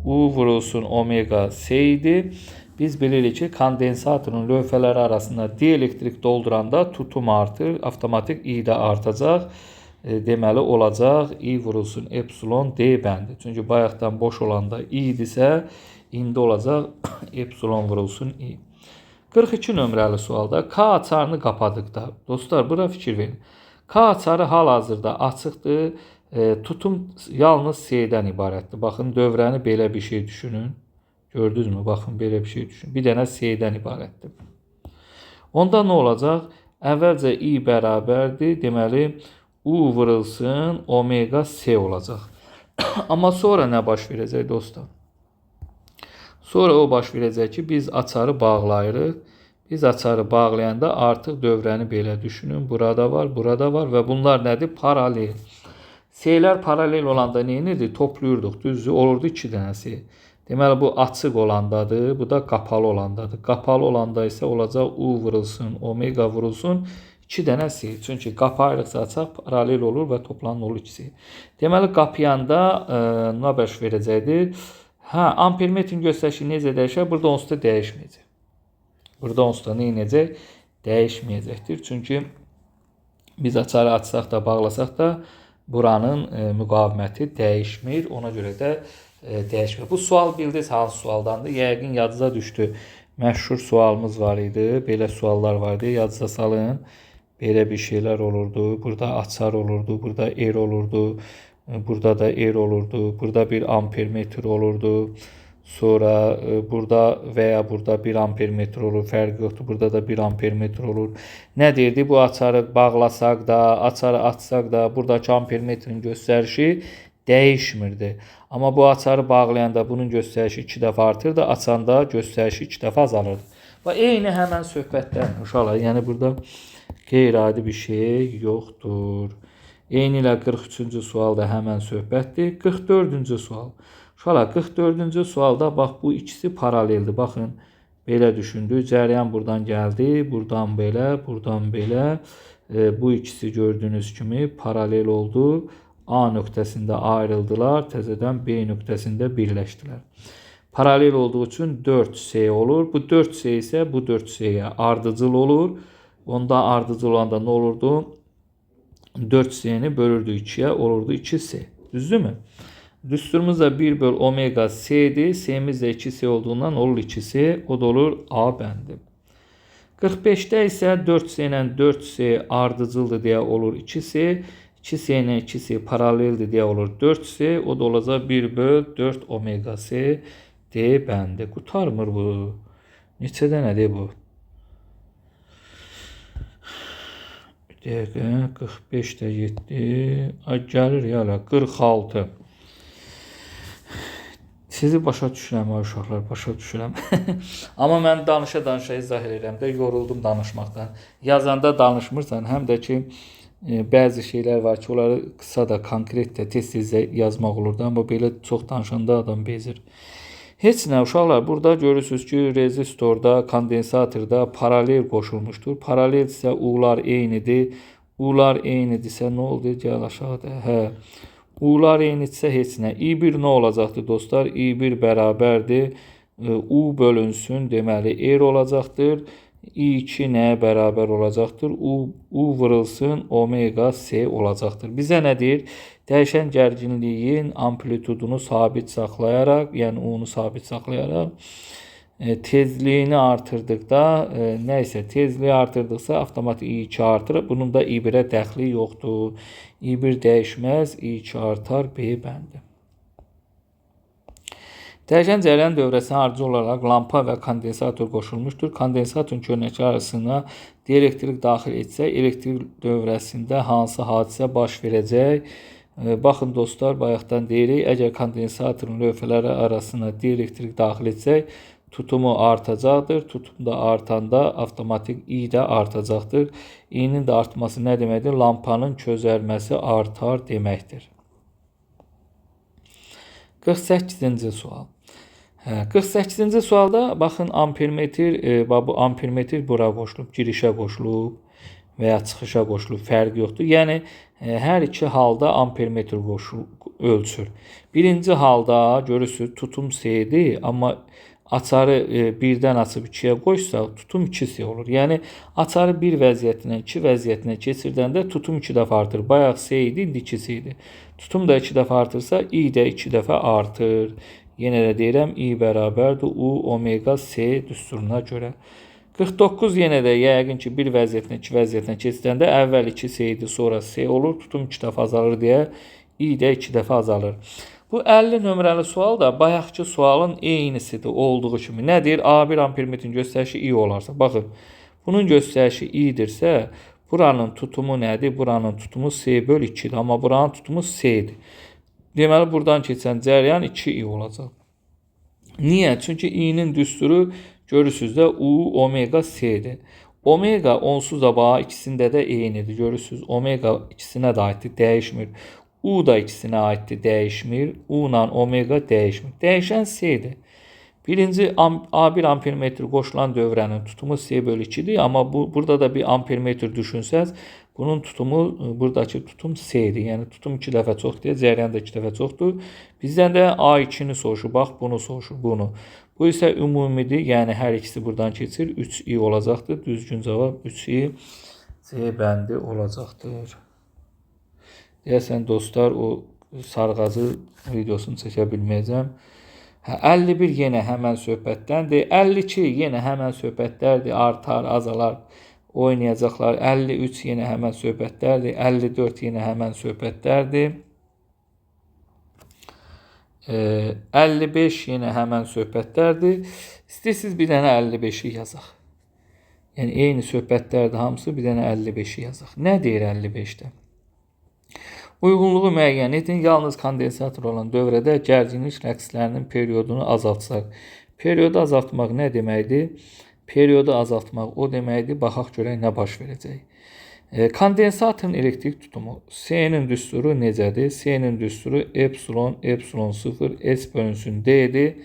u vurulsun omega c idi. Biz bilirik ki, kondensatorun lövhələri arasında dielektrik dolduranda tutum artır, avtomatik i də artacaq. Deməli olacaq, i vurulsun epsilon d bəndi. Çünki bayaqdan boş olanda i idisə, indi olacaq epsilon vurulsun i. 42 nömrəli sualda K açarını qapadıqda, dostlar bura fikir verin. K açarı hal-hazırda açıqdır, tutum yalnız C-dən ibarətdir. Baxın, dövrəni belə bir şey düşünün. Gördünüzmü? Baxın, belə bir şey düşünün. Bir dənə C-dən ibarətdir. Onda nə olacaq? Əvvəlcə i bərabərdir, deməli u vurulsun omega c olacaq. Amma sonra nə baş verəcək dostlar? Sonra o baş verəcək ki, biz açarı bağlayırıq. Biz açarı bağlayanda artıq dövrəni belə düşünün. Burada var, burada var və bunlar nədir? Paralel. C-lər paralel olanda neyinirdi? Toplayırdıq, düzdür? Olurdu 2 dənəsi. Deməli bu açıq olandadır, bu da qapalı olandadır. Qapalı olanda isə olacaq U vurulsun, omega vurulsun 2 dənə C. Çünki qapayırıqsa açaq paralel olur və toplam olur 2C. Deməli qapıyanda nə baş verəcəkdir? Ampermetrin göstərişi necə dəyişər? Burada onsuz da dəyişməyəcək. Burada onsuz da nə edəcək? Dəyişməyəcəkdir. Çünki biz açarı açsaq da, bağlasaq da buranın müqaviməti dəyişmir. Ona görə də dəyişmir. Bu sual bildiniz hansı sualdandır? Yəqin yadınıza düşdü. Məşhur sualımız var idi. Belə suallar vardı. Yadınıza salın. Belə bir şeyler olurdu. Burada açar olurdu. Burada er olurdu. Burada da er olurdu. Burada bir ampermetre olurdu. Sonra burada veya burada 1 ampermetre olur. Fərqi yoxdur. Burada da 1 ampermetre olur. Nə deyirdi? Bu açarı bağlasaq da, açarı açsaq da buradakı ampermetrin göstərişi dəyişmirdi. Amma bu açarı bağlayanda bunun göstərişi 2 dəfə artırdı. Açanda göstərişi 2 dəfə azalırdı. Və eyni həmən söhbətdən uşaqlar. Yəni burada qeyri-adi bir şey yoxdur. Eyni ilə 43-cü sualda həmən söhbətdir. 44-cü sual. Uşaqlar 44-cü sualda bax bu ikisi paraleldir. Baxın belə düşündük. Cəryan buradan gəldi. Buradan belə, buradan belə. Bu ikisi gördüyünüz kimi paralel oldu. A nöqtəsində ayrıldılar. Təzədən B nöqtəsində birləşdilər. Paralel olduğu üçün 4C olur. Bu 4C isə bu 4C'yə ardıcıl olur. Onda ardıcıl olanda nə olurdu? 4C'ni bölürdü 2'ye olurdu 2C. Düzdürmü? Düsturumuz da 1 böl omega C'dir. C'miz de 2C olduğundan olur 2C. O da olur A bəndi. 45'te ise 4C ilə 4C ardıcıldır deyə olur 2C. 2C ilə 2C paraleldir deyə olur 4C. O da olacaq 1 böl 4 omega C D bəndi. Qutarmır bu. Neçə dənədir bu? Bir dəqiqə 45 də 7. Gəlir ya 46. Sizi başa düşürəm uşaqlar, başa düşürəm. Amma mən danışa izah edirəm də, yoruldum danışmaqdan. Yazanda danışmırsan, həm də ki bəzi şeylər var ki, onları qısa da, konkret də tez-tez yazmaq olurdu, amma belə çox danışanda adam bezir. Heç nə uşaqlar, burada görürsünüz ki, rezistorda, kondensatorda paralel qoşulmuşdur. Paralel isə U'lar eynidir. U'lar eynidirsə nə oldu? Gəl aşağıda. U'lar eynidirsə heç nə. I1 nə olacaqdır dostlar? I1 bərabərdir. U bölünsün, deməli R olacaqdır. I2 nəyə bərabər olacaqdır? U vurulsun, omega C olacaqdır. Bizə nə deyir? Dəyişən gərginliyin amplitudunu sabit saxlayaraq, yəni U'nu sabit saxlayaraq tezliyini artırdıqda, nəysə tezliyi artırdıqsa avtomatik I2 artır. Bunun da I1'ə dəxli yoxdur. I1 dəyişməz, I2 artar, B bəndi. Dəyişən cəryan dövrəsinə ardıcı olaraq lampa və kondensator qoşulmuşdur. Kondensatorun köynəkləri arasına dielektrik daxil etsə, elektrik dövrəsində hansı hadisə baş verəcək? Baxın dostlar, bayaqdan deyirik, əgər kondensatorun lövhələri arasına dielektrik daxil etsək, tutumu artacaqdır. Tutum da artanda avtomatik I də artacaqdır. İ'nin də artması nə deməkdir? Lampanın közərməsi artar deməkdir. 48-ci sual. 48-ci sualda baxın ampermetr, bu ampermetr bura qoşulub, girişə qoşulub və ya çıxışa qoşulub, fərqi yoxdur. Yəni hər iki halda ampermetr ölçür. Birinci halda görürsünüz tutum C-dir, amma açarı 1-dən açıb 2-yə qoysaq tutum 2C olur. Yəni açarı 1 vəziyyətinə 2 vəziyyətinə keçirdəndə tutum 2 dəfə artır. Bayaq C idi, indi 2C idi. Tutum da 2 dəfə artırsa I də 2 dəfə artır. Yenə də deyirəm I bərabərdir U omega C düsturuna görə. 49 yenə də yəqin ki 1 vəziyyətinə 2 vəziyyətinə keçirdəndə əvvəl 2C idi, sonra C olur. Tutum 2 dəfə azalır deyə I də 2 dəfə azalır. Bu 50 nömrəli sual da bayaqki sualın eynisidir olduğu kimi. Nədir? A1 ampermetrin göstərişi I olarsa. Baxın, bunun göstərişi I-dirsə, buranın tutumu nədir? Buranın tutumu C böl 2'dir. Amma buranın tutumu C-dir. Deməli, buradan keçən cəryan 2I olacaq. Niyə? Çünki I-nin düsturu görürsünüz də U omega C-dir. Omega onsuz da bax ikisində də eynidir. Görürsünüz, omega ikisinə də aiddir, dəyişmir. U da ikisinə aiddir, dəyişmir. U ilə omega dəyişmir. Dəyişən C-dir. Birinci A1 ampermetr qoşulan dövrənin tutumu C bölü 2'dir. Amma burada da bir ampermetr düşünsəz, bunun tutumu, buradakı tutum C-dir. Yəni tutum 2 dəfə çoxdur deyə cəryan da 2 dəfə çoxdur. Bizdən də A2-ni soruşur. Bax, bunu soruşur, bunu. Bu isə ümumidir. Yəni hər ikisi buradan keçir. 3i olacaqdır. Düzgün cavab 3i C bəndi olacaqdır. Deyəsən dostlar, o sarğacı videosunu çəkə bilməyəcəm. 51 yenə həmən söhbətdəndir. 52 yenə həmən söhbətlərdir. Artar, azalar, oynayacaqlar. 53 yenə həmən söhbətlərdir. 54 yenə həmən söhbətlərdir. 55 yenə həmən söhbətlərdir. İstəyirsiniz bir dənə 55'i yazaq. Yəni eyni söhbətlərdir hamısı, bir dənə 55'i yazaq. Nə deyir 55'də? Uyğunluğu müəyyən edin. Yalnız kondensator olan dövrədə gərginlik rəqslərinin periodunu azaltsaq. Periodu azaltmaq nə deməkdir? Periodu azaltmaq o deməkdir. Baxaq görək nə baş verəcək. Kondensatorun elektrik tutumu. C'nin düsturu necədir? C'nin düsturu epsilon, epsilon 0, S bölünsün D'dir.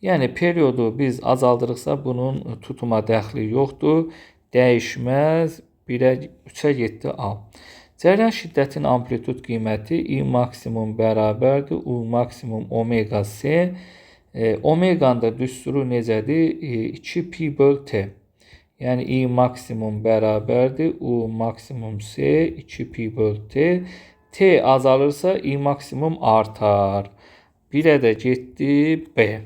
Yəni periodu biz azaldırıqsa bunun tutuma dəxli yoxdur. Dəyişməz 1'ə 3'ə 7 A. Cəryan şiddətinin amplitud qiyməti I maksimum bərabərdir. U maksimum omega C. Omeganın da düsturu necədir? 2 pi böl T. Yəni I maksimum bərabərdir. U maksimum C 2 pi böl T. T azalırsa I maksimum artar. 1'ə də getdi B.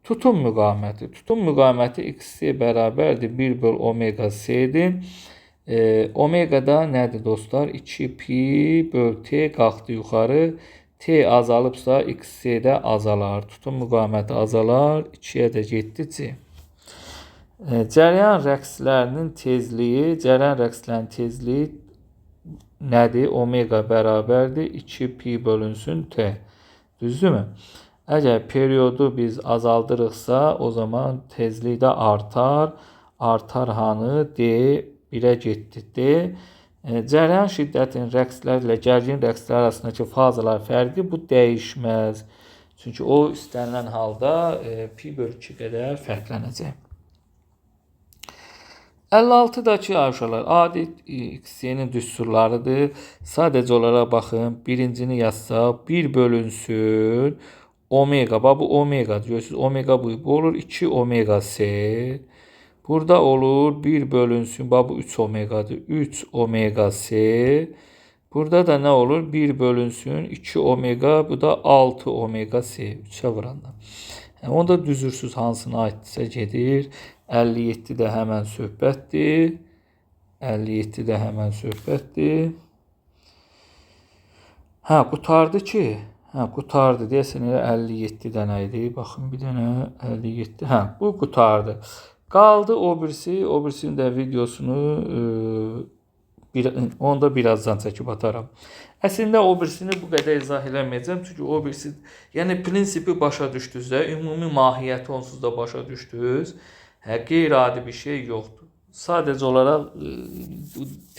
Tutum müqaməti. Tutum müqaməti XC bərabərdir. 1 böl omega C'dir. Omega da nədir dostlar? 2 pi böl T qalxdı yuxarı. T azalıbsa XC də azalar. Tutum müqaməti azalar. 2'yə də getdi C. Cəryan rəqslərinin tezliyi nədir? Omega bərabərdir. 2 pi bölünsün T. Düzdürmü? Əgər periodu biz azaldırıqsa, o zaman tezlik də artar. Artar hanı? D 1'ə getdi D. Cəryan şiddətinin rəqslərlə gərgin rəqslər arasındakı fazalar fərqi bu dəyişməz. Çünki o istənilən halda pi bölü 2 qədər fərqlənəcək. 56'dakı uşaqlar adi XC-nin düsturlarıdır. Sadəcə olaraq baxın, birincini yazsaq 1 bölünsün omega. Bu omega diyorsunuz. Omega bu olur 2 omega C. Burada olur 1 bölünsün. Bu 3 omegadır. 3 omega C. Burada da nə olur? 1 bölünsün 2 omega. Bu da 6 omega C. 3'ə vuranda. Yəni, onda düzürsüz hansına aiddirsə gedir. 57 də həmən söhbətdir. 57 də həmən söhbətdir. Qutardı ki. Qutardı. Deyəsən elə 57 dənə idi. Baxın bir dənə 57. Bu qutardı. Qaldı o birisi. O birisinin də videosunu onu da birazdan çəkib atarım. Əslində o birisini bu qədər izah eləməyəcəm. Çünki o birisi, yəni prinsipi başa düşdünüzsə, ümumi mahiyyəti onsuz da başa düşdünüz. Qeyri-adi bir şey yoxdur. Sadəcə olaraq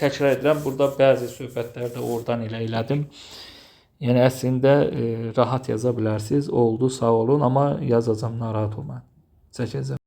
təkrar edirəm. Burada bəzi söhbətləri də oradan elədim. Yəni əslində rahat yaza bilərsiniz. Oldu, sağ olun. Amma yazacağım, narahat olmayın. Çəkəcəm.